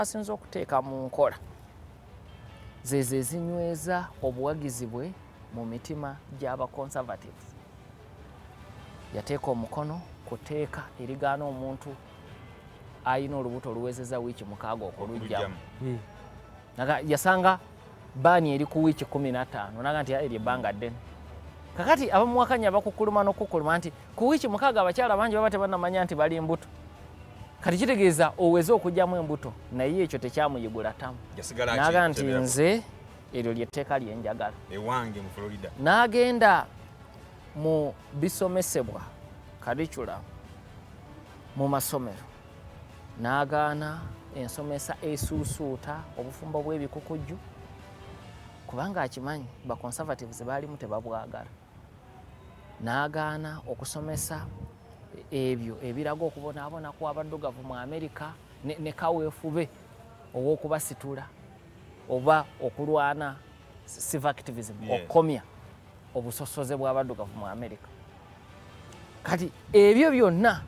asinza okuteeka mu nkola zezo ezinyweza obuwagizi bwe mu mitima gy'aba conservatives. Yateeka omukono ku tteeka erigaana omuntu ayina olubuto oluwezeza wiiki 6 okulugyamu. Yasanga baani eri ku wiiki 15 naga nti eri ebbanga ddene. Kakati abamuwakanya bakukuluma n'okukuluma nti ku wiiki 6 abakyala bangi baba tebannamanya nti bali mbuto. Kati kitegeeza oweze okugyamu embuto naye ekyo tekyamuyigula tamu. Naga nti nze eryo lyetteeka lyenjagala. Ewange mu Florida. N'agenda mu bisomesebwa curriculum mu masomero n'agaana ensomesa esuusuuta obufumbo bw'ebikukujju kubanga akimanyi ba conservatives baalimu tebabwagala. N'agaana okusomesa ebyo ebiraga okubonaabona kw'abaddugavu mu Amerika ne kaweefube ow'okubasitula oba okulwana civic activism okukomya obusosoze bw'abaddugavu mu Amerika. Kati ebyo byonna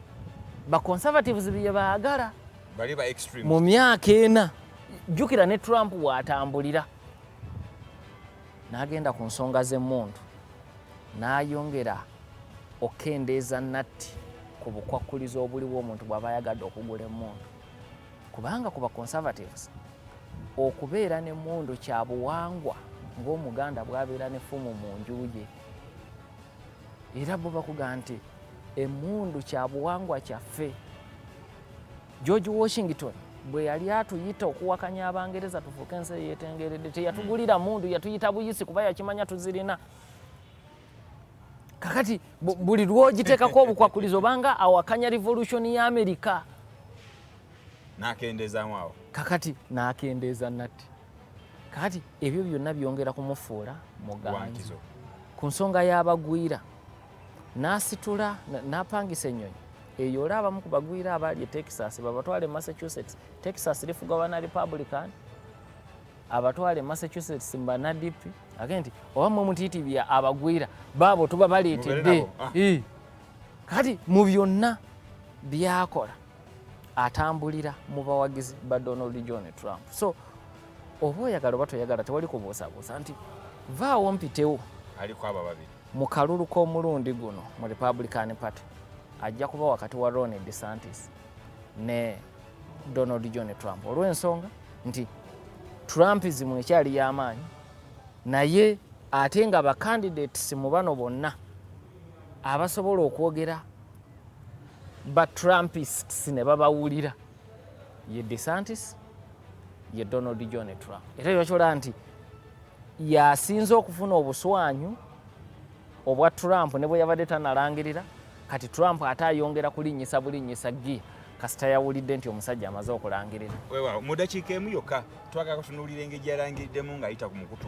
ba conservatives bye baagala bali ba extreme mu myaka ena. Jjukira ne Trump bw'atambulira n'agenda ku nsonga z'emmundu n'ayongera okendeeza natti ku bukwakkulizo obuliwo omuntu bw'aba ayagadde okugula emmundu. Kubanga ku ba conservatives okubeera n'emmundu kya buwangwa ng'Omuganda bw'abeera n'effumu mu nju ye. Era bo bakugamba nti emmundu kya buwangwa kyaffe. George Washington bwe yali atuyita okuwakanya Abangereza tufuuke ensi eyeetengeredde teyatugulira mmundu, yatuyita buyisi kuba yakimanya tuzirina. Kakati buli lw'ogiteekako obukwakkulizo obanga awakanya revolution ya Amerika n'akendeezaamu awo. Kakati n'akendeeza natti. Kakati ebyo byonna byongera kumufuula muganzi ku nsonga y'abagwira. N'asitula n'apangisa ennyonyi eyo olaba abamu ku bagwira abaali e Texas babatwale Massachusetts. Texas lifugwa bana Republican, abatwale Massachusetts mbana DP. Agenti oba mutiitibya abagwira baabo tuba baleetedde. Kati mu byonna byakola atambulira mu bawagizi ba Donald John Trump. So oba oyagala oba toyagala tewali kubuusabuusa nti vaawo mpitewo aliko abo babiri mu kalulu k'omulundi guno mu Republican Party ajja kuba wakati wa Ron DeSantis ne Donald John Trump olw'ensonga nti Trumpism ekyali y'amaanyi naye ate nga ba candidates mu bano bonna abasobola okwogera ba Trumpists ne babawulira ye DeSantis ye Donald John Trump. Era yakyola nti yasinze okufuna obuswanyu obwa Trump ne bwe yabadde tanalangirira. Kati Trump ate ayongera kulinnyisa bulinnyisa gi kasita yawulidde nti omusajja amaze okulangirira. Weewaawo mu dakiika emu yokka twagala kutunuulira engeri gy'alangiriddemu ng'ayita ku mukutu